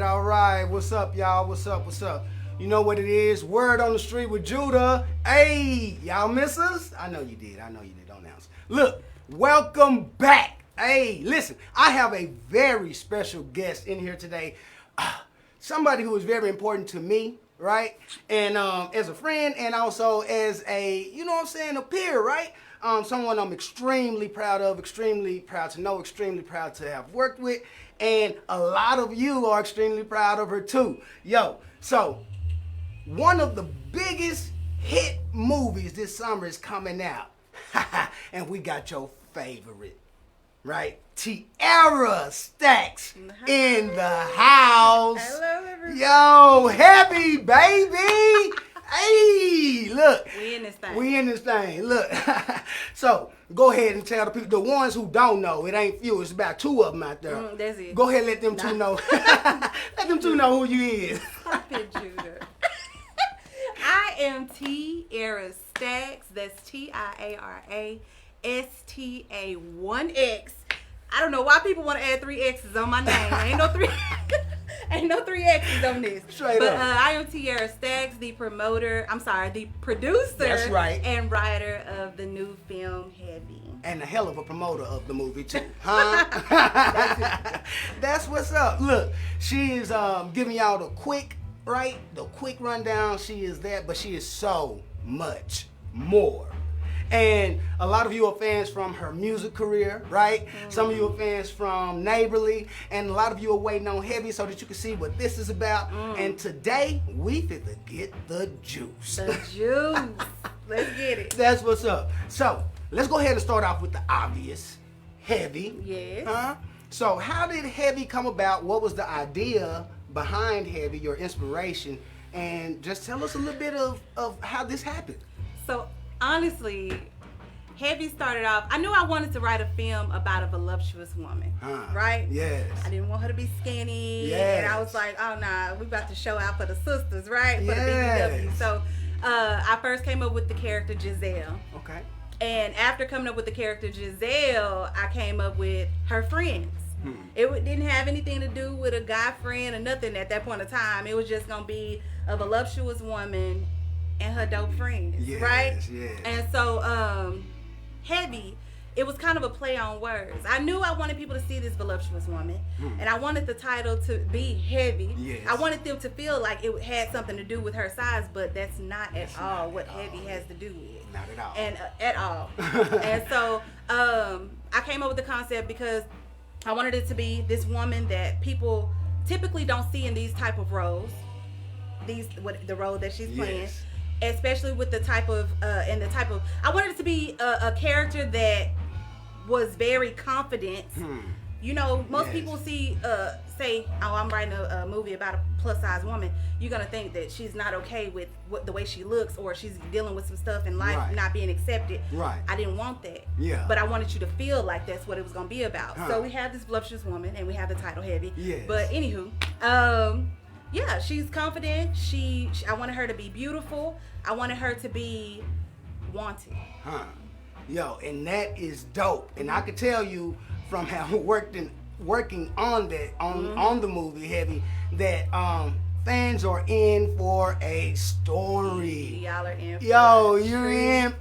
All right. What's up, y'all? What's up? You know what it is. Word on the street with Judah. Hey, y'all miss us? I know you did. Don't announce. Look, welcome back. Hey, listen, I have a very special guest in here today. Somebody who is very important to me, right? And as a friend and also as a, a peer, right? Someone I'm extremely proud of, extremely proud to know, extremely proud to have worked with. And a lot of you are extremely proud of her too. So one of the biggest hit movies this summer is coming out. And we got your favorite, right? Tiara Stax in the house. Hello, everybody. Yo, heavy, baby. Hey, look. We in this thing. Look. So, go ahead and tell the people, the ones who don't know, it ain't few, it's about two of them out there. That's it. Go ahead and let them two know. Let them two know who you is. Stop it, Judah. I am Tiara Stax. That's Tiara Sta1X. I don't know why people want to add 3 X's on my name. Ain't no three X's on this. Straight up. I am Tiara Stax, the producer. That's right. And writer of the new film Heavy. And a hell of a promoter of the movie too, huh? That's what's up. Look, she is giving y'all the quick rundown. She is that, but she is so much more. And a lot of you are fans from her music career, right? Some of you are fans from Neighborly, and a lot of you are waiting on Heavy so that you can see what this is about. And today, we finna get the juice. The juice. Let's get it. That's what's up. So, let's go ahead and start off with the obvious. Heavy. Yes. Huh? So, how did Heavy come about? What was the idea behind Heavy, your inspiration? And just tell us a little bit of how this happened. So, honestly, Heavy started off, I knew I wanted to write a film about a voluptuous woman, right? Yes. I didn't want her to be skinny, yes. And I was like, oh nah, we about to show out for the sisters, right? For yes. the BBW. So I first came up with the character Giselle. Okay. And after coming up with the character Giselle, I came up with her friends. It didn't have anything to do with a guy friend or nothing at that point in time. It was just going to be a voluptuous woman and her dope friends, yes, right? Yes. And so, Heavy, it was kind of a play on words. I knew I wanted people to see this voluptuous woman, and I wanted the title to be Heavy. Yes. I wanted them to feel like it had something to do with her size, but that's not at all what Heavy has to do with. Not at all. And at all. And so, I came up with the concept because I wanted it to be this woman that people typically don't see in these type of roles. The role that she's playing. Yes. Especially with the type of I wanted it to be a character that was very confident. Most yes. people say, oh, I'm writing a movie about a plus size woman. You're gonna think that she's not okay with the way she looks, or she's dealing with some stuff in life, right. not being accepted. Right. I didn't want that. Yeah. But I wanted you to feel like that's what it was gonna be about. So we have this voluptuous woman, and we have the title Heavy. Yes. But anywho, yeah, she's confident. I wanted her to be beautiful. I wanted her to be wanted. Yo, and that is dope. And I could tell you from having working on that on the movie Heavy that fans are in for a story. Y'all are in for you're in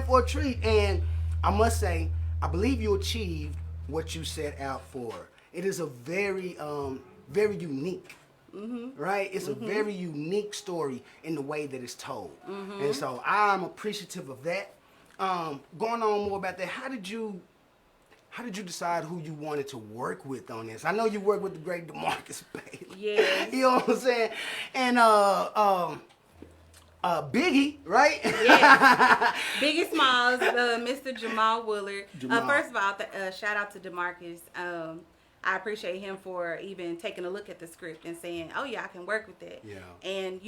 for a treat. And I must say, I believe you achieved what you set out for. It is a very unique. Right? It's a very unique story in the way that it's told. And so I'm appreciative of that. Going on more about that, how did you decide who you wanted to work with on this? I know you worked with the great DeMarcus Bailey. Yeah. You know what I'm saying? And Biggie, right? Yeah. Biggie Smalls, Mr. Jamal Willard. First of all, shout out to DeMarcus. I appreciate him for even taking a look at the script and saying, "Oh yeah, I can work with that." Yeah. And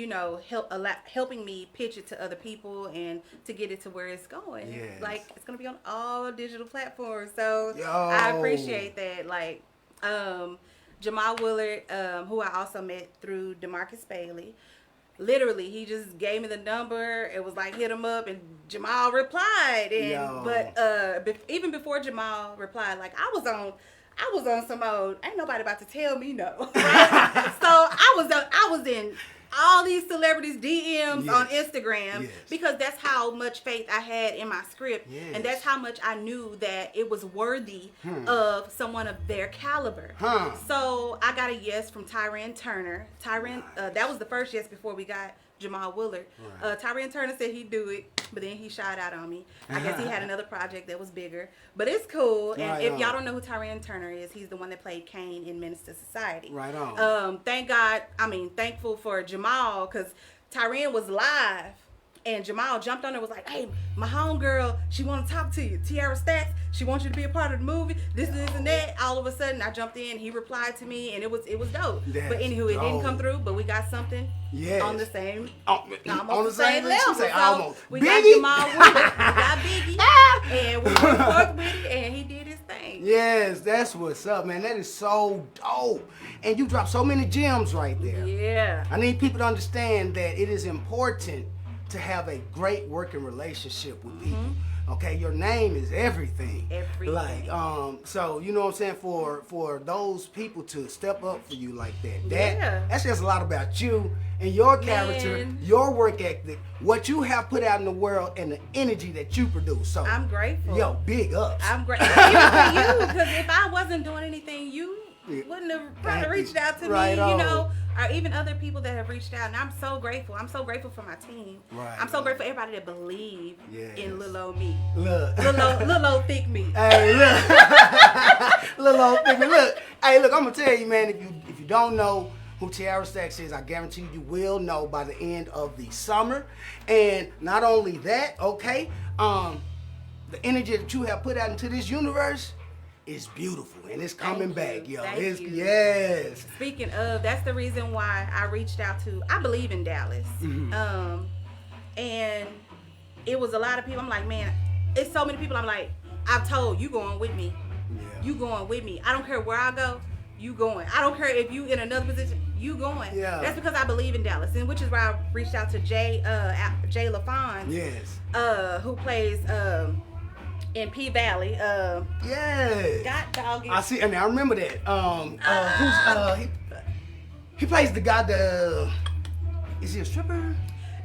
helping me pitch it to other people and to get it to where it's going. Yes. Like it's gonna be on all digital platforms. So Yo. I appreciate that. Like Jamal Willard, who I also met through DeMarcus Bailey. Literally, he just gave me the number. It was like hit him up, and Jamal replied. And even before Jamal replied, like I was on some mode. Ain't nobody about to tell me no. Right? So I was in all these celebrities' DMs on Instagram because that's how much faith I had in my script, and that's how much I knew that it was worthy of someone of their caliber. So I got a yes from Tyran Turner. That was the first yes before we got Jamal Willard. Tyran Turner said he'd do it, but then he shied out on me. I guess he had another project that was bigger, but it's cool. And if y'all don't know who Tyran Turner is, he's the one that played Kane in Menace to Society. Right on. Thankful for Jamal, because Tyran was live. And Jamal jumped on her, was like, "Hey, my homegirl, she want to talk to you. Tiara Stax, she wants you to be a part of the movie. This and that." All of a sudden, I jumped in. He replied to me, and it was dope. But anywho, it didn't come through. But we got something on the same, almost the same level. So we got Jamal Willard, we got Biggie, and we went forth with it, and he did his thing. Yes, that's what's up, man. That is so dope. And you dropped so many gems right there. Yeah. I need people to understand that it is important to have a great working relationship with people. Okay, your name is everything. Everything. Like, so you know what I'm saying, for those people to step up for you like that. That's just a lot about you and your character, your work ethic, what you have put out in the world, and the energy that you produce. So I'm grateful. Yo, big ups. I'm grateful even for you, because if I wasn't doing anything, you wouldn't have probably reached out to me, you know, or even other people that have reached out. And I'm so grateful. I'm so grateful for my team. I'm so grateful for everybody that believe in little old me. Little old thick me. Hey, look. Little old thick me. Look. Hey, look, I'm going to tell you, man, if you don't know who Tiara Stax is, I guarantee you will know by the end of the summer. And not only that, okay, the energy that you have put out into this universe, it's beautiful, and it's coming back, yo. Thank you. Yes. Speaking of, that's the reason why I reached out to, I believe in Dallas. And it was a lot of people. I'm like, man, it's so many people. I'm like, I've told you going with me. You going with me. I don't care where I go, you going. I don't care if you in another position, you going. That's because I believe in Dallas, and which is why I reached out to Jay LaFon. Who plays in P Valley. God doggy. I see, and I remember that. He plays the guy. Is he a stripper?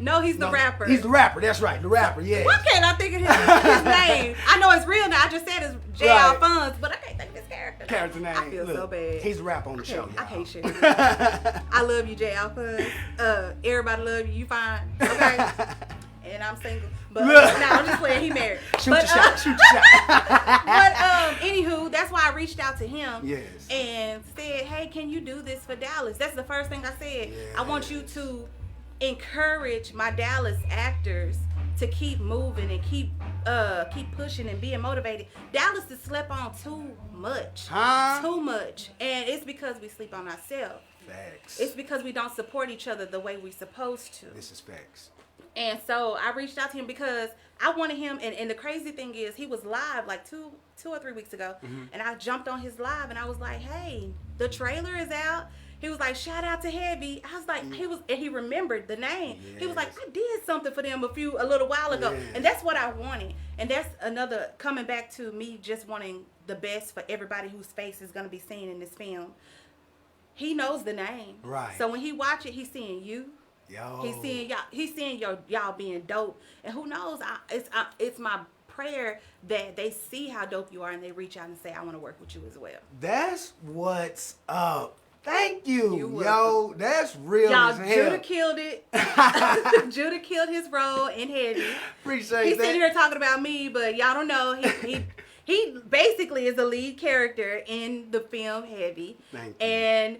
No, he's the rapper. He's the rapper. That's right, the rapper. Yeah. Why can't I think of his name? I know his real name. I just said it's J. Alphonse, but I can't think of his character name. I feel so bad. He's the rapper on the show. Y'all. I can't share. I love you, J. Alphonse. Everybody love you. You fine? Okay. And I'm single. But I'm just playing. He married. Shoot your shot. But anywho, that's why I reached out to him and said, "Hey, can you do this for Dallas?" That's the first thing I said. I want you to encourage my Dallas actors to keep moving and keep pushing and being motivated. Dallas is slept on too much. Too much. And it's because we sleep on ourselves. Facts. It's because we don't support each other the way we're supposed to. This is facts. And so I reached out to him because I wanted him, and the crazy thing is he was live like two or 3 weeks ago, and I jumped on his live and I was like, "Hey, the trailer is out." He was like, "Shout out to Heavy." I was like, and he remembered the name. He was like, "I did something for them a little while ago." And that's what I wanted. And that's another, coming back to me just wanting the best for everybody whose face is going to be seen in this film. He knows the name. Right. So when he watch it, he's seeing you. Yo. He's seeing y'all. He's seeing y'all being dope, and who knows? It's my prayer that they see how dope you are and they reach out and say, "I want to work with you as well." That's what's up. Thank you, yo. That's real as hell. Judah killed it. Judah killed his role in Heavy. Appreciate that. He's sitting here talking about me, but y'all don't know he basically is the lead character in the film Heavy. Thank you. And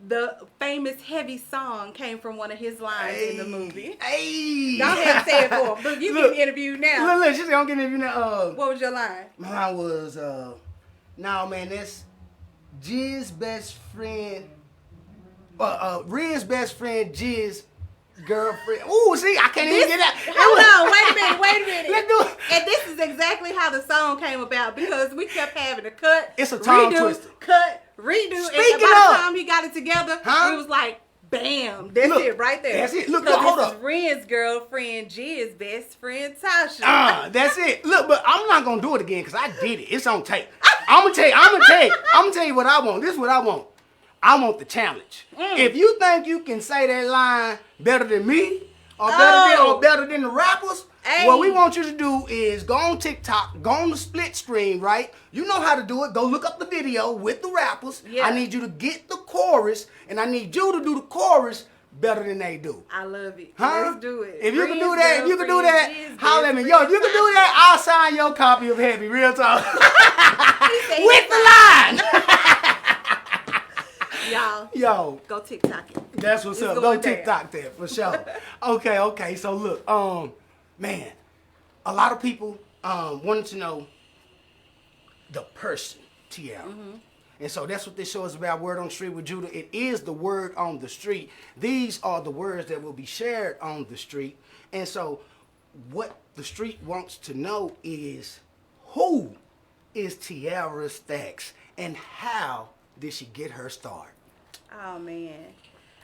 the famous Heavy song came from one of his lines in the movie. Hey! Go ahead and say it for him. Look, you get interviewed now. Look, she's gonna get interviewed now. What was your line? Mine was, "No, man, that's Jiz's best friend, Riz's best friend, Jiz's girlfriend. Ooh, see, I can't even get that. Hold on, wait a minute. Let's do it. And this is exactly how the song came about because we kept having to cut. It's a tongue twister. Cut, redo. Speaking and by of, the time we got it together, huh? it was like, bam, that's Look, it right there. That's it. Look, so hold this up. is Ren's girlfriend, G's best friend, Tasha. That's it. Look, but I'm not gonna do it again because I did it. It's on tape. I'm gonna tell you what I want. This is what I want. I want the challenge. If you think you can say that line better than me, or better than the rappers, what we want you to do is go on TikTok, go on the split screen, right? You know how to do it. Go look up the video with the rappers. Yeah. I need you to get the chorus, and I need you to do the chorus better than they do. I love it. Huh? Let's do it. If you can do Ren's that, girlfriend, holler at me. G's Yo, if you can do that, I'll sign your copy of Heavy. Real talk. With the line. Y'all, Yo, go TikTok it. that's what's It's up. Go going down. TikTok there for sure. Okay. So look, man, a lot of people wanted to know the person, Tiara. And so that's what this show is about, Word on the Street with Judah. It is the word on the street. These are the words that will be shared on the street. And so what the street wants to know is, who is Tiara Stax and how did she get her start? Oh man,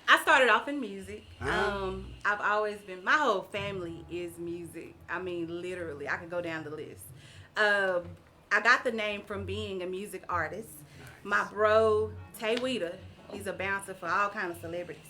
I started off in music. Uh-huh. I've always been. My whole family is music. I mean, literally, I could go down the list. I got the name from being a music artist. My bro Tay Weeder, he's a bouncer for all kind of celebrities.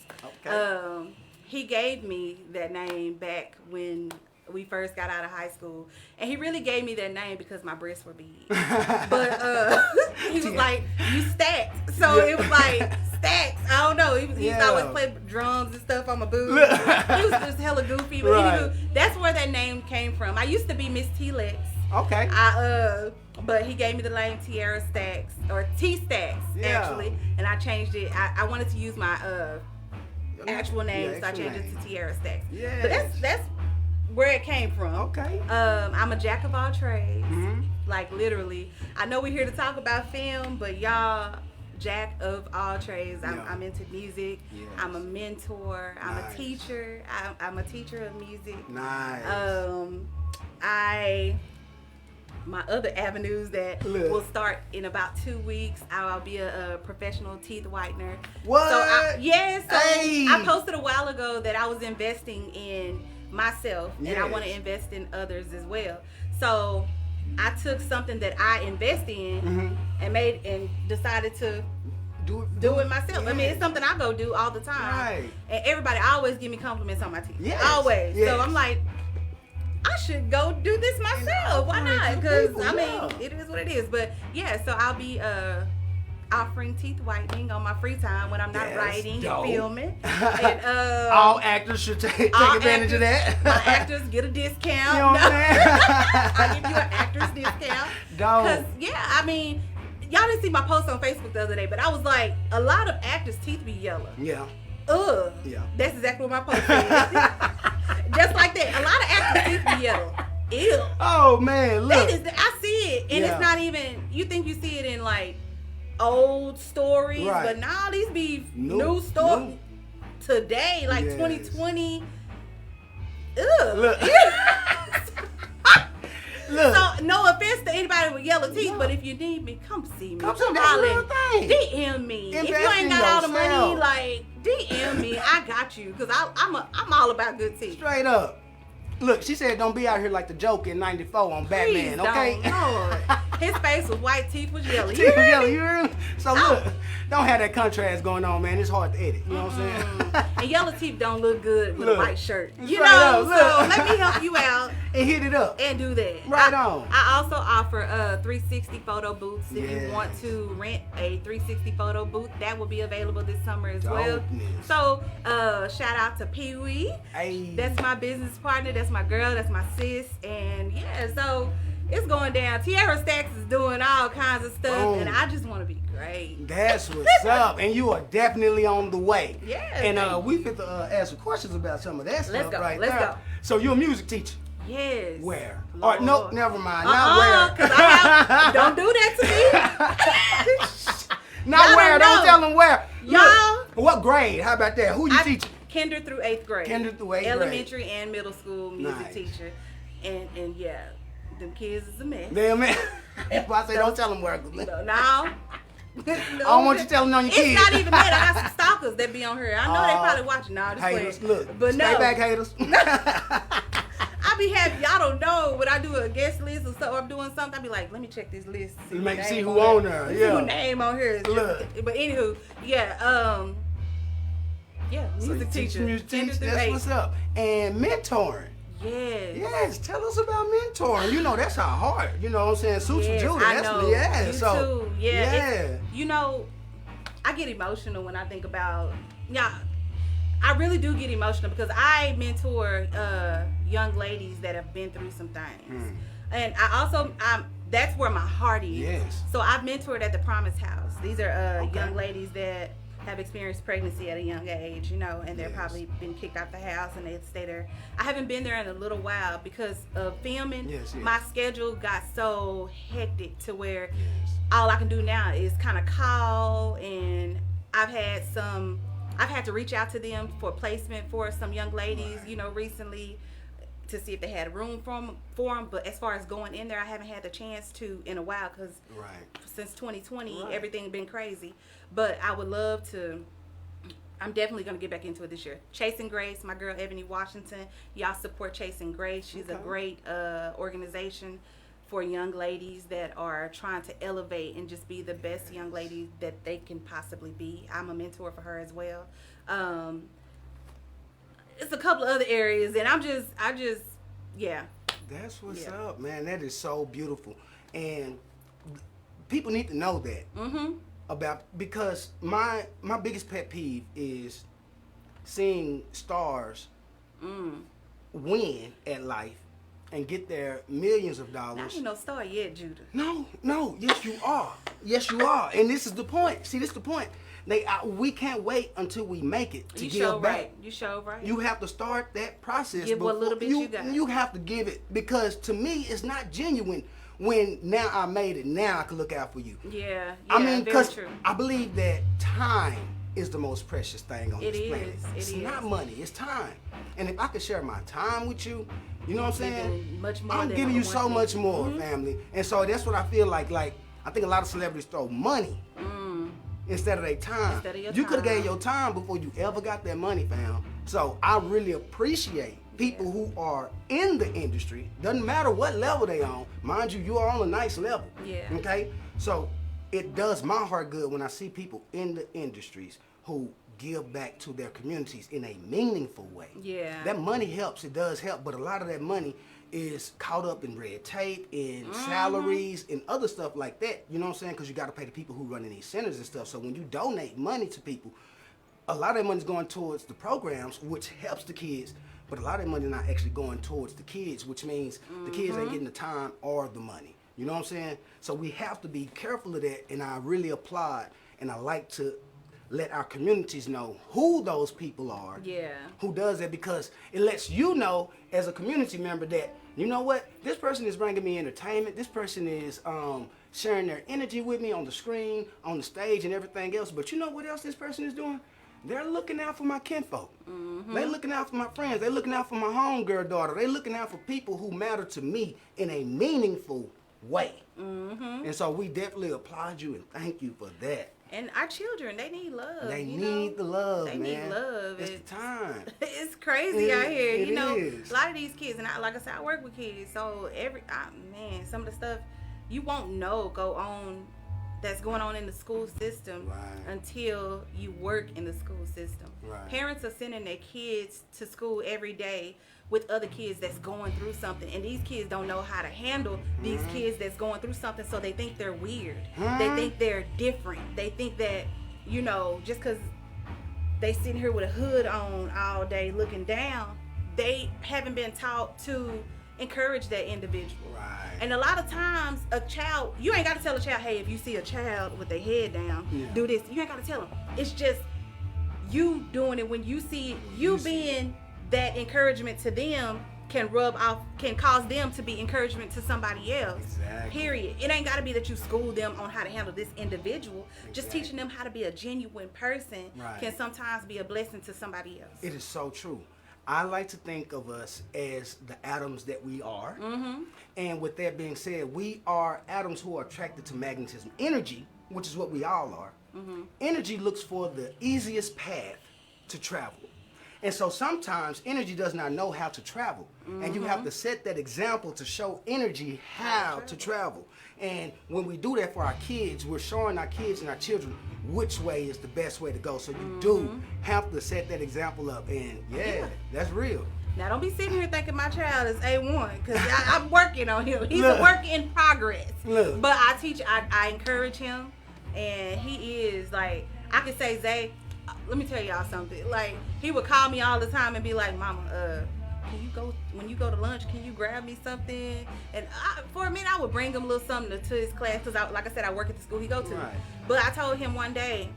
Okay. He gave me that name back when we first got out of high school, and he really gave me that name because my breasts were big. But he was like, "You Stax," so it was like Stax. I don't know. He used to always play drums and stuff on my boobs. He was just hella goofy, but anywho, that's where that name came from. I used to be Miss T-Lex. Okay. But he gave me the name Tiara Stax or T Stax actually, and I changed it. I wanted to use my actual name, so I changed it to Tiara Stax. Yeah. But that's where it came from. Okay. I'm a jack of all trades. Mm-hmm. Like literally. I know we're here to talk about film, but y'all, jack of all trades. I'm into music. Yes. I'm a mentor. I'm a teacher. I'm a teacher of music. Nice. My other avenues that will start in about 2 weeks. I'll be a professional teeth whitener. What? So Hey. I posted a while ago that I was investing in myself and I want to invest in others as well. So I took something that I invest in and decided to do it myself. Yes. I mean, it's something I go do all the time. Right. And everybody always give me compliments on my teeth. Yes. Always. Yes. So I'm like, I should go do this myself. Why not? Because I mean, it is what it is. But yeah, so I'll be offering teeth whitening on my free time when I'm not writing and filming. And, all actors should take advantage of that. My actors get a discount. You know what I'm saying? I give you an actor's discount. Because I mean, y'all didn't see my post on Facebook the other day, but I was like, a lot of actors' teeth be yellow. Yeah. Ugh. Yeah. That's exactly what my post said. Just like that. A lot of actors' teeth be yellow. Ew. Oh man, look. I see it, and it's not even. You think you see it in like old stories, but now these be new stories today, like 2020. Ugh. Look. Look. So no offense to anybody with yellow teeth, but if you need me, come see me. Come see me. That's the real thing. DM me. If you Invest ain't in got all the money, yourself. like DM me. I got you, cause I'm all about good teeth. Straight up. Look, she said don't be out here like the Joker in '94 on Batman, Please okay? don't, Lord. His face was white, teeth was yellow. Teeth was yellow, you hear me? So look, don't have that contrast going on, man. It's hard to edit. You know what I'm saying? And yellow teeth don't look good with a white shirt. You Straight know, up, so look. let me help you out And hit it up. and do that. Right on. I also offer 360 photo booths. If you want to rent a 360 photo booth, that will be available this summer as well. Dopeness. So shout out to Pee Wee. Hey. That's my business partner. That's my girl. That's my sis. And yeah, so it's going down. Tiara Stax is doing all kinds of stuff, and I just want to be great. That's what's up, and you are definitely on the way. Yeah. And we fit to ask some questions about some of that stuff right Let's there. go. So you're a music teacher. Yes. Where? Lord. Or no, never mind. Not where. Because don't do that to me. Not Y'all where. Don't tell them where. Y'all. Look, what grade? How about that? Who you teaching? Kinder through 8th grade. Kinder through 8th grade. Elementary and middle school music Nice. teacher. And yeah, them kids is a mess. Damn man. If I say don't tell them where. No. I don't want you telling on your It's kids. not even that. I got some stalkers that be on here. I know they probably watching. Nah, this Haters, playing. look. But Stay no. back, haters. I be happy. Y'all don't know when I do a guest list or so. I'm doing something. I be like, let me check this list. See who on there. See Yeah. who name on here. Look. But anywho, yeah. Yeah, So music you teach teacher. music Kinder teach. through That's 8th. what's up. And mentoring. Yes. Yes, tell us about mentoring. You know, that's our heart. You know what I'm saying? Suits Yes, for Judah. I That's know. yeah. You So too. Yeah. yeah. You know, I get emotional when I think about I really do get emotional because I mentor young ladies that have been through some things. And that's where my heart is. Yes. So I've mentored at the Promise House. These are Okay. young ladies that have experienced pregnancy at a young age, you know, and they're Yes. probably been kicked out the house and they stay there. I haven't been there in a little while because of filming. Yes. My schedule got so hectic to where Yes. all I can do now is kind of call, and I've had to reach out to them for placement for some young ladies, Right. you know, recently to see if they had room for them. But as far as going in there, I haven't had the chance to in a while because Right. since 2020, Right. everything's been crazy. But I would love to. I'm definitely going to get back into it this year. Chasing Grace, my girl Ebony Washington. Y'all support Chasing Grace. She's a Okay. great organization for young ladies that are trying to elevate and just be the best young lady that they can possibly be. I'm a mentor for her as well. It's a couple of other areas, and I just, yeah. That's what's Yeah. up, man. That is so beautiful. And people need to know that. Because my biggest pet peeve is seeing stars win at life and get their millions of I dollars. ain't no star yet, Judah. No, yes you are. Yes you are. And this is the point. See, this is the point. We can't wait until we make it to You give show back. right. You show right. You have to start that process. Give what before- little bit you got. You have to give it, because to me it's not genuine when now I made it, now I can look out for you. Yeah, I mean, very because true. I believe that time is the most precious thing on It this is, planet. it It's is. not money, it's time. And if I could share my time with you, you know what I'm saying? Giving much more I'm than giving you one so thing. much more, family. And so that's what I feel like. Like, I think a lot of celebrities throw money instead of their time. Instead of your You could have time. gave your time before you ever got that money, fam. So I really appreciate people who are in the industry. Doesn't matter what level they on. Mind you, you are on a nice level. Yeah. Okay? So it does my heart good when I see people in the industries who give back to their communities in a meaningful way. Yeah. That money helps. It does help. But a lot of that money is caught up in red tape, in salaries, and other stuff like that. You know what I'm saying? Because you got to pay the people who run in these centers and stuff. So when you donate money to people, a lot of that money's going towards the programs, which helps the kids. But a lot of that money not actually going towards the kids, which means the kids ain't getting the time or the money. You know what I'm saying? So we have to be careful of that. And I really applaud, and I like to let our communities know who those people are. Yeah. Who does that, because it lets you know as a community member that, you know what, this person is bringing me entertainment. This person is sharing their energy with me on the screen, on the stage, and everything else. But you know what else this person is doing? They're looking out for my kinfolk. They're looking out for my friends. They're looking out for my homegirl daughter. They're looking out for people who matter to me in a meaningful way. And so we definitely applaud you and thank you for that. And our children, they need love. They you need know? the love, They man. need love. It's the time. It's crazy out here. It You know, is. a lot of these kids, and like I said, I work with kids, so man, some of the stuff you won't know that's going on in the school system Right. until you work in the school system. Right. Parents are sending their kids to school every day with other kids that's going through something, and these kids don't know how to handle these kids that's going through something, so they think they're weird. They think they're different. They think that, you know, just because they sitting here with a hood on all day looking down, they haven't been taught to encourage that individual. Right. And a lot of times a child, you ain't got to tell a child, hey, if you see a child with their head down, Yeah. do this. You ain't got to tell them. It's just you doing it when you see you being that encouragement to them can rub off, can cause them to be encouragement to somebody else. Exactly. Period. It ain't got to be that you school them on how to handle this individual. Just teaching them how to be a genuine person can sometimes be a blessing to somebody else. It is so true. I like to think of us as the atoms that we are. And with that being said, we are atoms who are attracted to magnetism. Energy, which is what we all are, energy looks for the easiest path to travel. And so sometimes energy does not know how to travel. And you have to set that example to show energy how to travel. And when we do that for our kids, we're showing our kids and our children which way is the best way to go. So you do have to set that example up. And that's real. Now, don't be sitting here thinking my child is A1, because I'm working on him. He's a work in progress. But I encourage him, and he is like, I could say, Zay, let me tell y'all something. Like, he would call me all the time and be like, Mama, can you go, when you go to lunch, can you grab me something? And for a minute, I would bring him a little something to his class, because, like I said, I work at the school he go to. But I told him one day,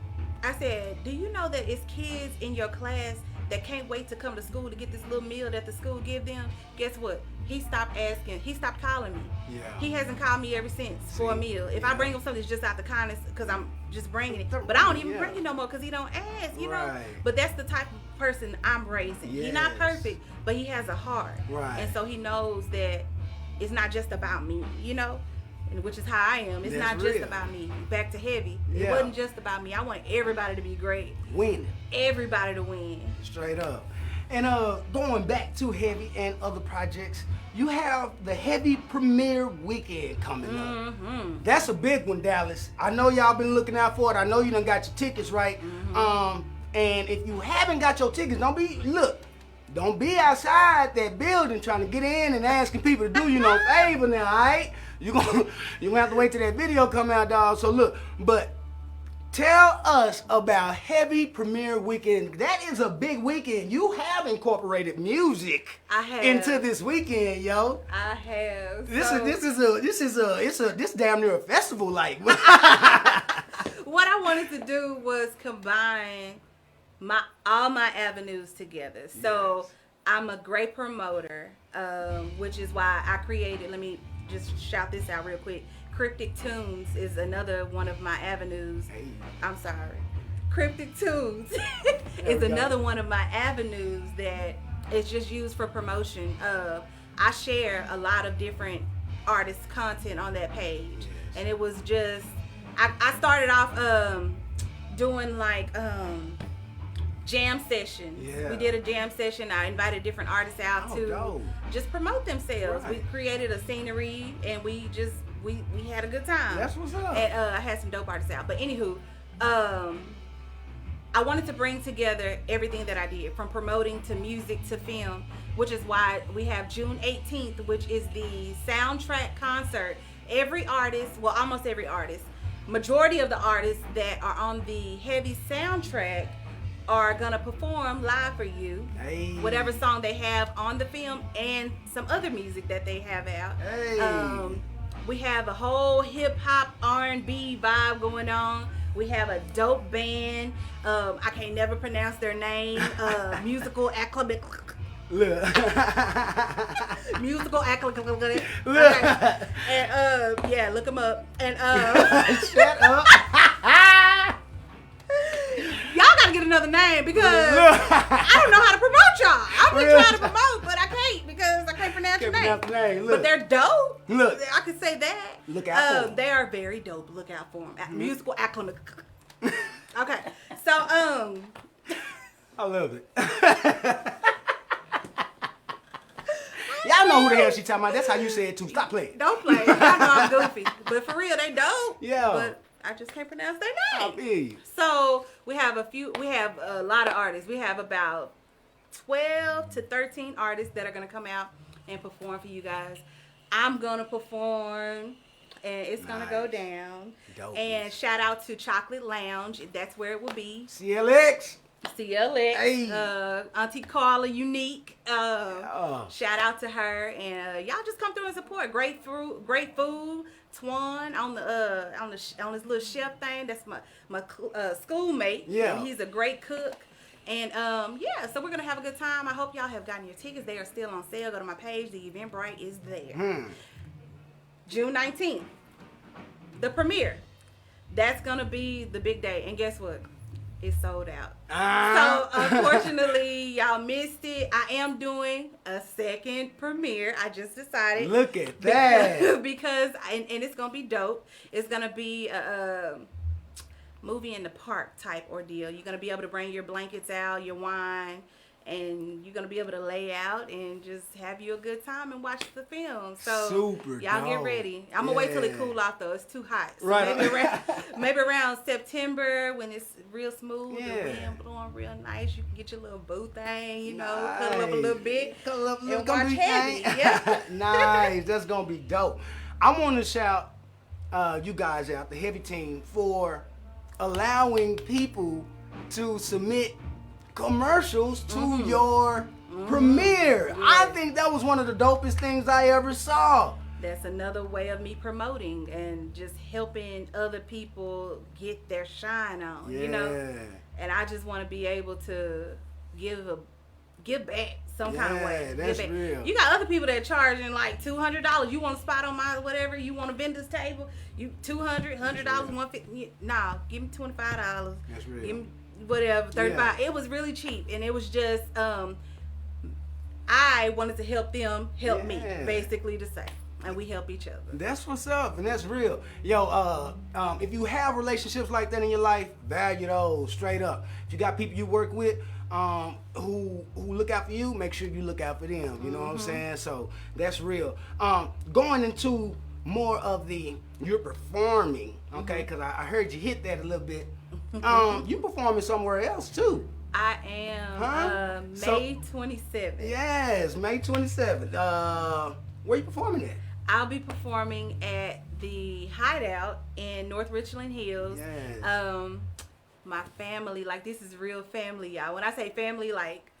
I said, do you know that it's kids in your class that can't wait to come to school to get this little meal that the school give them? Guess what? He stopped asking. He stopped calling me. He hasn't called me ever since for a meal. If I bring him something, it's just out the kindness, because I'm just bringing it. But I don't even bring it no more, because he don't ask, you know. But that's the type of person I'm raising. He's not perfect, but he has a heart. And so he knows that it's not just about me, you know. And which is how I am. It's not just about me. Back to heavy. It wasn't just about me. I want everybody to be great. Win. Everybody to win. Straight up. And going back to Heavy and other projects, you have the Heavy premiere weekend coming up. That's a big one, Dallas. I know y'all been looking out for it. I know you done got your tickets, right? And if you haven't got your tickets, don't be outside that building trying to get in and asking people to do you no favor now, all right? You're gonna have to wait till that video come out, dog. So look, but tell us about Heavy premiere weekend. That is a big weekend. You have incorporated music into this weekend, yo. I have. This damn near a festival, like. What I wanted to do was combine all my avenues together. So I'm a great promoter, which is why I created. Let me just shout this out real quick. Cryptic Tunes is another one of my avenues. I'm sorry. Cryptic Tunes is another one of my avenues that is just used for promotion. I share a lot of different artists' content on that page. And it was just, I started off doing like jam sessions. We did a jam session. I invited different artists out to just promote themselves. We created a scenery, and we had a good time. That's what's up. And I had some dope artists out. But anywho, I wanted to bring together everything that I did, from promoting to music to film, which is why we have June 18th, which is the soundtrack concert. Every artist, well, almost every artist, majority of the artists that are on the Heavy soundtrack are gonna perform live for you, whatever song they have on the film and some other music that they have out. We have a whole hip hop R&B vibe going on. We have a dope band. I can't never pronounce their name. Musical acclimate. Musical acclimate. Okay. And look them up. And shut up. Y'all gotta get another name, because I don't know how to promote y'all. I've been trying to promote, but I can't, because I can't pronounce your name. But they're dope. Look, I can say that. Look out for them. They are very dope. Look out for them. Musical acclimate. Okay, so I love it. Y'all know who the hell she talking about. That's how you say it too. Stop playing. Don't play. Y'all know I'm goofy, but for real, they dope. Yeah. But I just can't pronounce their name. I feel you. So we have a lot of artists. We have about 12 to 13 artists that are gonna come out and perform for you guys. I'm gonna perform, and it's gonna go down. Dope. And shout out to Chocolate Lounge. That's where it will be. CLX. Hey. Auntie Carla Unique. Shout out to her, and y'all just come through and support. Great food. Twan on his little chef thing. That's my schoolmate. Yeah. And he's a great cook. And yeah, so we're gonna have a good time. I hope y'all have gotten your tickets. They are still on sale. Go to my page. The Eventbrite is there. June 19th, the premiere. That's gonna be the big day. And guess what? It's sold out. So unfortunately, y'all missed it. I am doing a second premiere. I just decided. Look at that. Because and it's gonna be dope. It's gonna be a movie in the park type ordeal. You're gonna be able to bring your blankets out, your wine, and you're gonna be able to lay out and just have you a good time and watch the film. So super y'all dope. Get ready. I'm gonna wait till it cool off though. It's too hot. So Right. maybe around September when it's real smooth, Yeah. the wind blowing real nice. You can get your little boo thing, you know, Nice. cuddle up a little bit, Cuddle up a little and watch bit. heavy. Yeah. Nice. That's gonna be dope. I want to shout you guys out, the Heavy team, for allowing people to submit commercials to your premiere. I think that was one of the dopest things I ever saw. That's another way of me promoting and just helping other people get their shine on, you know. And I just want to be able to give back some kind of way. That's Give back. real. You got other people that are charging like $200. You want a spot on my whatever? You want a vendor's table? You $200, $100, $150. Nah, give me $25. That's real. Give me whatever, $35. Yeah. It was really cheap, and it was just I wanted to help them help me, basically to say. And we help each other. That's what's up, and that's real. Yo, if you have relationships like that in your life, value those straight up. If you got people you work with who look out for you, make sure you look out for them. You know what I'm saying? So that's real. Going into more of you're performing, okay? Because I heard you hit that a little bit. You performing somewhere else too. I am May 27th. Yes, May 27th. Where you performing at? I'll be performing at the Hideout in North Richland Hills. Yes. My family, like this is real family, y'all. When I say family, like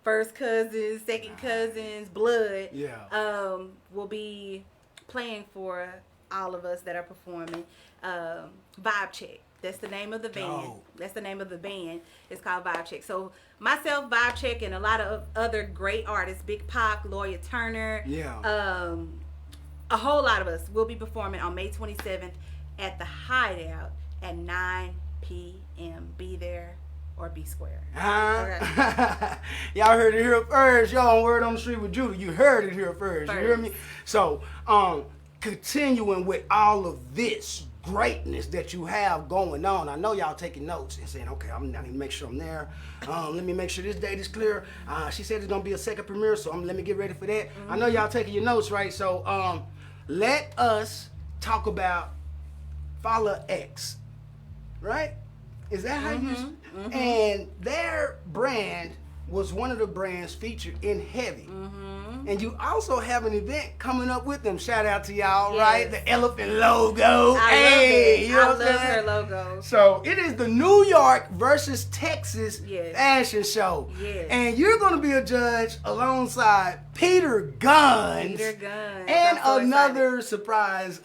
first cousins, second cousins, blood. Yeah. Will be playing for all of us that are performing. Vibe Check. That's the name of the band. Dope. That's the name of the band. It's called Vibe Check. So myself, Vibe Check, and a lot of other great artists, Big Pac, Loya Turner, a whole lot of us will be performing on May 27th at the Hideout at 9 p.m. Be there or be square. Okay. Y'all heard it here first. Y'all on Word on the Street with Judah. You heard it here first. You hear me? So, continuing with all of this greatness that you have going on. I know y'all taking notes and saying, okay, I need to make sure I'm there. Let me make sure this date is clear. She said it's going to be a second premiere, so let me get ready for that. I know y'all taking your notes, right? So let us talk about Follow X, right? Is that how you... And their brand was one of the brands featured in Heavy. And you also have an event coming up with them. Shout out to y'all, right? The elephant logo. I love her logo. So it is the New York versus Texas fashion show. Yes. And you're going to be a judge alongside Peter Guns. And another surprise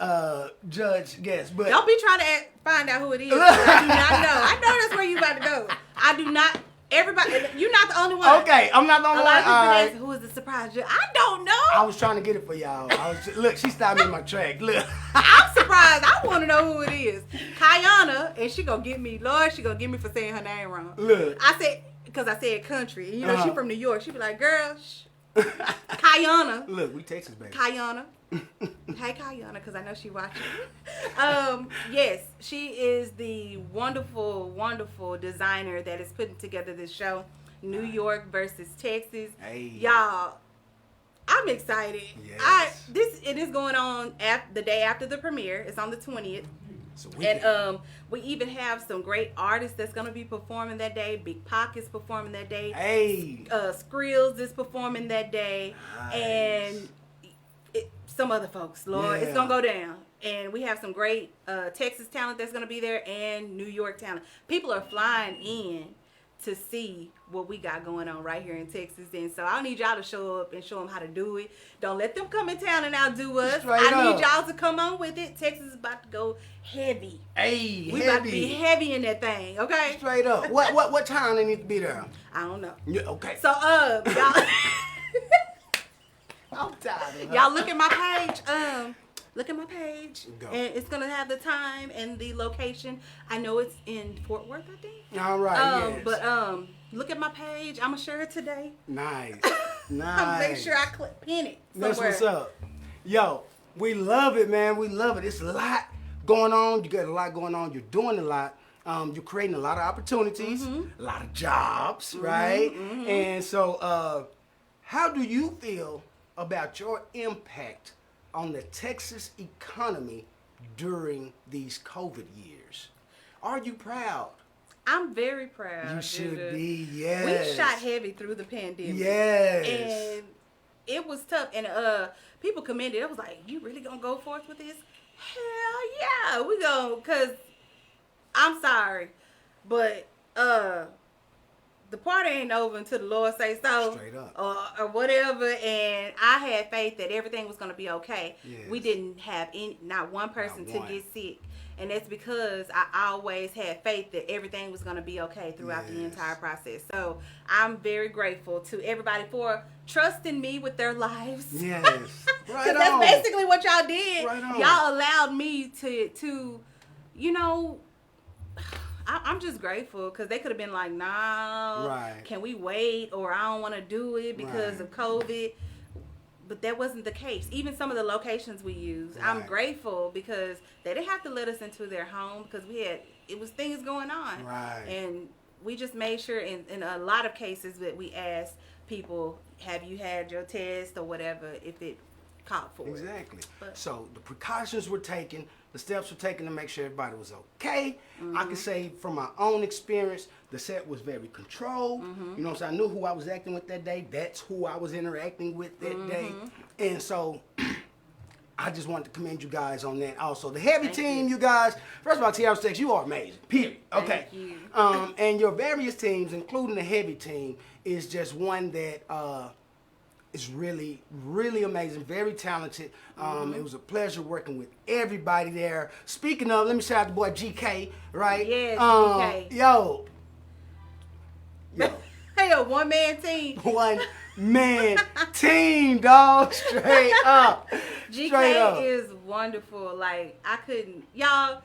judge guest. But don't be trying to find out who it is. I do not know. I know that's where you about to go. I do not. Everybody, you're not the only one. Okay, I'm not the only one. A lot of people ask, who is the surprise judge? I don't know. I was trying to get it for y'all. Look, she stopped me in my track. Look. I'm surprised. I want to know who it is. Kayana, and she gonna get me. Lord, she gonna get me for saying her name wrong. Look. I said, because I said country. You know, she from New York. She be like, girl, Kayana. Look, we Texas, baby. Kayana. Hey, Kayana, because I know she watching. Yes, she is the wonderful, wonderful designer that is putting together this show, New York versus Texas. Hey. Y'all, I'm excited. Yes. It is going on the day after the premiere. It's on the 20th. And we even have some great artists that's going to be performing that day. Big Pac is performing that day. Hey. Skrills is performing that day. Nice. And some other folks, Lord. It's going to go down. And we have some great Texas talent that's going to be there and New York talent. People are flying in to see what we got going on right here in Texas. And so I need y'all to show up and show them how to do it. Don't let them come in town and outdo us. I need y'all to come on with it. Texas is about to go heavy. Hey, we about to be heavy in that thing, okay? Straight up. What time they need to be there? I don't know. Yeah, okay. So y'all I'm tired. Y'all look at my page. Look at my page, Go. and it's gonna have the time and the location. I know it's in Fort Worth, I think. All right. Yes. But look at my page. I'm gonna share it today. Nice. I'm Nice. make sure I pin it somewhere. That's what's up. Yo, we love it, man. We love it. It's a lot going on. You got a lot going on. You're doing a lot. You're creating a lot of opportunities, a lot of jobs, right? And so, how do you feel about your impact on the Texas economy during these COVID years? Are you proud? I'm very proud. You should Judah. be, yes. We shot heavy through the pandemic. Yes. And it was tough. And people commended. I was like, you really gonna go forth with this? Hell yeah, we go. Cause I'm sorry, but the party ain't over until the Lord say so. Straight up. Or whatever. And I had faith that everything was gonna be okay. Yes. We didn't have not one person Not one. to get sick. And that's because I always had faith that everything was going to be okay throughout the entire process. So I'm very grateful to everybody for trusting me with their lives. Yes. Right Because on. that's basically what y'all did. Right on. Y'all allowed me to you know, I'm just grateful because they could have been like, nah, Right. can we wait? Or I don't want to do it because Right. of COVID. But that wasn't the case. Even some of the locations we used, I'm Right. grateful because they didn't have to let us into their home because it was things going on. Right. And we just made sure in a lot of cases that we asked people, have you had your test or whatever, if it called for it. Exactly. But- So the precautions were taken, the steps were taken to make sure everybody was okay. I can say from my own experience, the set was very controlled. You know what I'm saying? I knew who I was acting with that day. That's who I was interacting with that day. And so I just wanted to commend you guys on that also. The heavy team, you guys, first of all, Tiara, Stax, you are amazing. Period. Okay. Thank you. And your various teams, including the heavy team, is just one that is really, really amazing, very talented. It was a pleasure working with everybody there. Speaking of, let me shout out the boy GK, right? Yes, GK. Yo. Hey, a one-man team. One man team, dog. Straight up. Straight up. GK is wonderful. Like, y'all,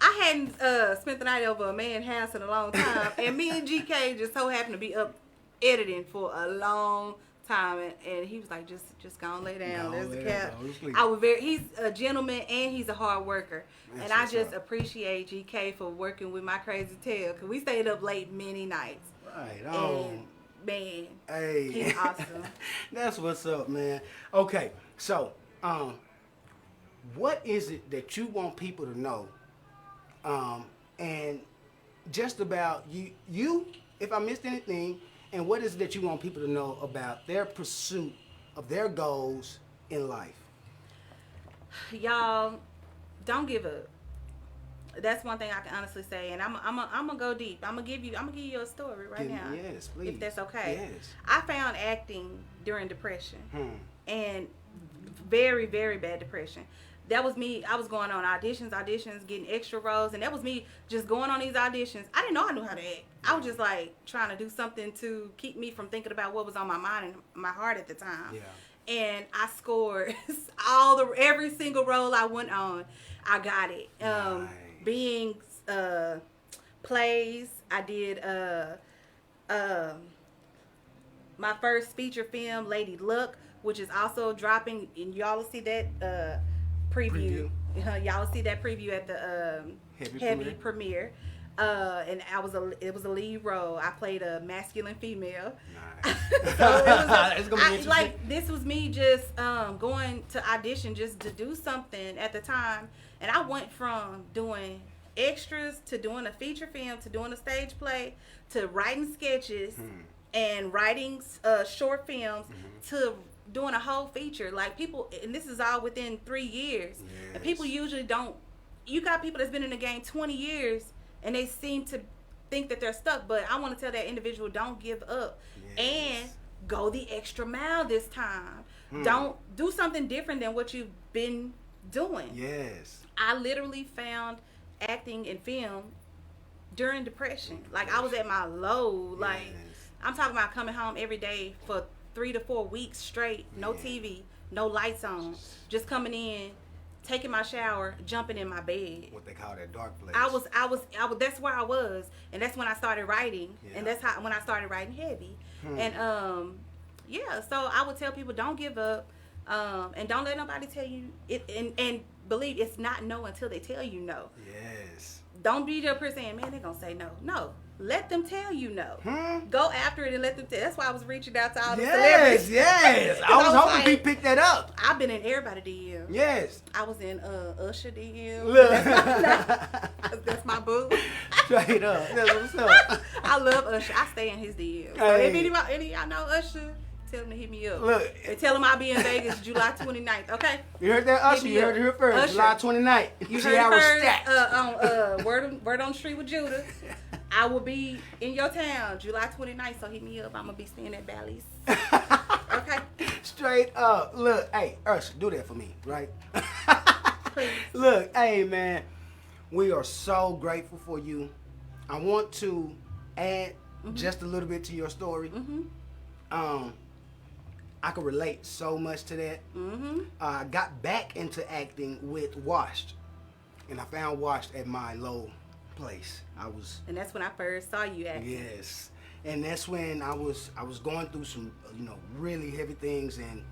I hadn't spent the night over a man's house in a long time. And me and GK just so happened to be up editing for a long time. And he was like, just go and lay down. Go There's the lay cat. down, go to sleep. He's a gentleman and he's a hard worker. That's and I what's just up. appreciate GK for working with my crazy tail. Because we stayed up late many nights. Right And on. man, Hey. he's awesome. That's what's up, man. Okay, so what is it that you want people to know? And just about you, if I missed anything, and what is it that you want people to know about their pursuit of their goals in life? Y'all, don't give up. That's one thing I can honestly say, and I'm gonna go deep. I'm gonna give you a story right now. Yes, please. If that's okay. Yes. I found acting during depression, and very, very bad depression. That was me. I was going on auditions, getting extra roles, and that was me just going on these auditions. I didn't know I knew how to act. I was just like trying to do something to keep me from thinking about what was on my mind and my heart at the time. Yeah. And I scored every single role I went on. I got it. Nice. Being plays, I did my first feature film, Lady Luck, which is also dropping, and y'all will see that preview. Y'all will see that preview at the heavy premiere. And it was a lead role. I played a masculine female. Nice. So it was It's gonna be interesting. this was me just going to audition just to do something at the time, and I went from doing extras to doing a feature film to doing a stage play to writing sketches and writing short films to doing a whole feature. Like people, and this is all within 3 years. And people usually don't. You got people that's been in the game 20 years, and they seem to think that they're stuck. But I want to tell that individual, don't give up, and go the extra mile this time. Don't do something different than what you've been doing. Yes. I literally found acting and film during depression. Like, I was at my low. Like, I'm talking about coming home every day for 3 to 4 weeks straight, no TV, no lights on, just coming in, taking my shower, jumping in my bed. What they call that dark place. I was. That's where I was, and that's when I started writing, and that's when I started writing heavy, and So I would tell people, don't give up, and don't let nobody tell you it, and believe it's not no until they tell you no. Yes. Don't be the person saying, man, they're gonna say no. No. Let them tell you no. Go after it and let them tell. That's why I was reaching out to all the celebrities. Yes. I was hoping like, he picked that up. I've been in everybody DM. Yes. I was in Usher DM. Look. That's my boo. Straight up. That's what's up. I love Usher. I stay in his DM. So if any of y'all know Usher, tell him to hit me up. Look. And tell him I'll be in Vegas July 29th. Okay? You heard that, Usher? You heard it here first. Usher. July 29th. You Tiara heard it Stax. on Word on the Street with Judah. I will be in your town July 29th, so hit me up. I'm going to be staying at Bally's. Okay? Straight up. Look, hey, Usher, do that for me, right? Please. Look, hey, man, we are so grateful for you. I want to add just a little bit to your story. I can relate so much to that. I got back into acting with Washed, and I found Washed at my low place. And that's when I first saw you acting. Yes, and that's when I was going through some really heavy things, and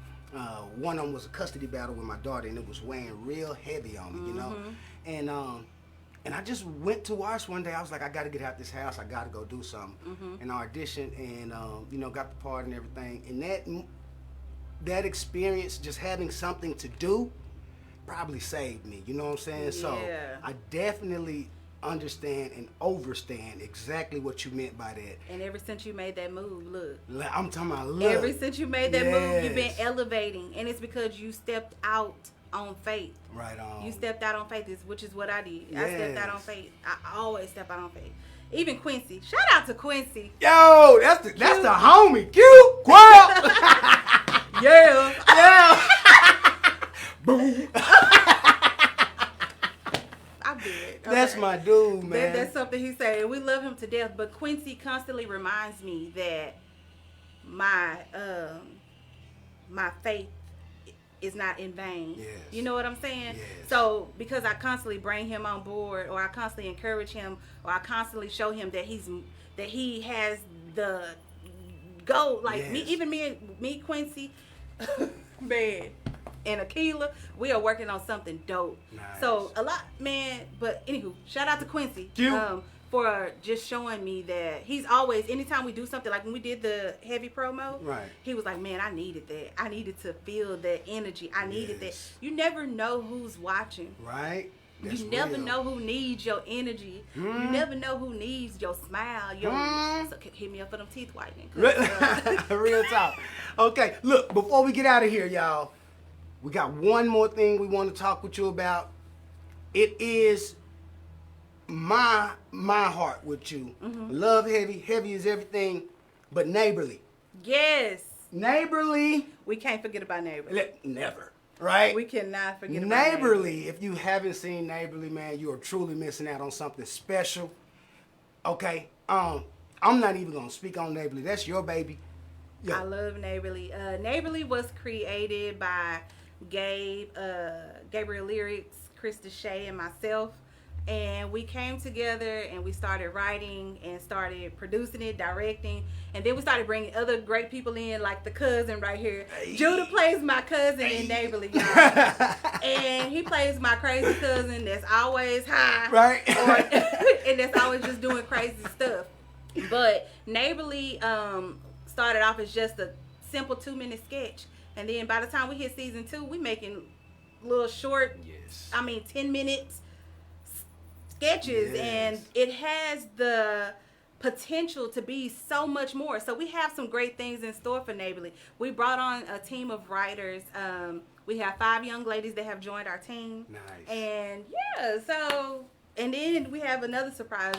one of them was a custody battle with my daughter, and it was weighing real heavy on me, and I just went to Wash one day. I was like, I got to get out this house. I got to go do something, and I auditioned, and got the part and everything, and that experience, just having something to do, probably saved me. You know what I'm saying? Yeah. So I definitely understand and overstand exactly what you meant by that. And ever since you made that move, look. I'm talking about look. Ever since you made that move, you've been elevating. And it's because you stepped out on faith. Right on. You stepped out on faith, which is what I did. I stepped out on faith. I always step out on faith. Even Quincy. Shout out to Quincy. Yo, that's the homie. Cute. Quirl. Yeah. Boom. I did. That's my dude, man. That's something he said. We love him to death. But Quincy constantly reminds me that my faith is not in vain. Yes. You know what I'm saying? Yes. So because I constantly bring him on board, or I constantly encourage him, or I constantly show him that he has the go. Like me, Quincy, man, and Akila, we are working on something dope. Nice. So a lot, man. But anywho, shout out to Quincy. For just showing me that he's always, anytime we do something, like when we did the heavy promo, right, he was like, man, I needed that. I needed to feel that energy. I needed that. You never know who's watching. Right. That's you never real. know who needs your energy. You never know who needs your smile. So hit me up for them teeth whitening. Real talk. Okay, look, before we get out of here, y'all, we got one more thing we want to talk with you about. It is my heart with you. Love heavy is everything, but Neighborly. Yes. Neighborly. We can't forget about Neighborly. Never. Right? We cannot forget about Neighborly. If you haven't seen Neighborly, man, you are truly missing out on something special. Okay. I'm not even gonna speak on Neighborly. That's your baby. Yo. I love Neighborly. Neighborly was created by Gabriel Lyrics, Krista Shea, and myself. And we came together and we started writing and started producing it, directing. And then we started bringing other great people in, like the cousin right here. Hey. Judah plays my cousin in Neighborly, y'all. And he plays my crazy cousin that's always high. Right. And that's always just doing crazy stuff. But Neighborly started off as just a simple 2-minute sketch. And then by the time we hit season 2, we making little short, 10 minutes sketches, and it has the potential to be so much more. So we have some great things in store for Neighborly. We brought on a team of writers. We have 5 young ladies that have joined our team. Nice. And so And then we have another surprise,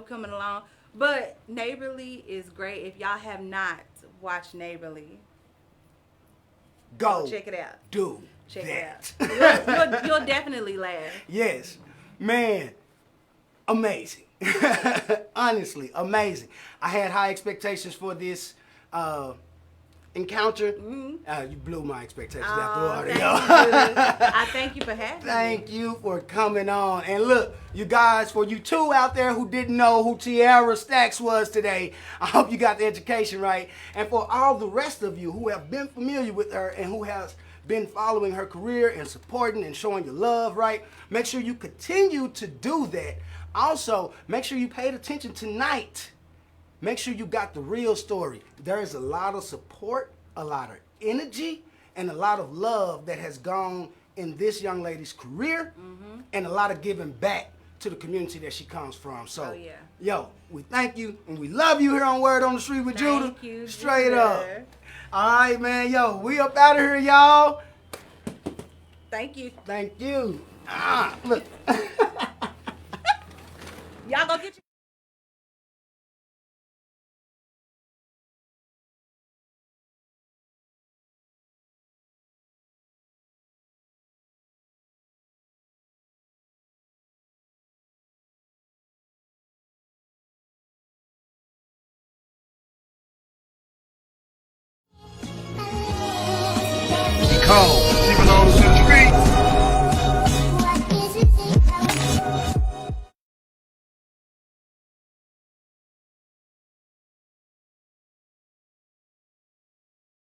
coming along. But Neighborly is great. If y'all have not watched Neighborly, Go check it out. Check it out. You'll definitely laugh. Yes, man, amazing. Honestly, amazing. I had high expectations for this encounter. You blew my expectations after all. I thank you for having me. Thank you for coming on. And look, you guys, for you two out there who didn't know who Tiara Stax was today, I hope you got the education right. And for all the rest of you who have been familiar with her and who has been following her career and supporting and showing your love, right? Make sure you continue to do that. Also, make sure you paid attention tonight. Make sure you got the real story. There is a lot of support, a lot of energy, and a lot of love that has gone in this young lady's career, and a lot of giving back to the community that she comes from. So, yo, we thank you and we love you here on Word on the Street with Judah. Thank you, Straight up. All right, man. Yo, we up out of here, y'all. Thank you. Thank you. Look. Y'all go get your... Cold.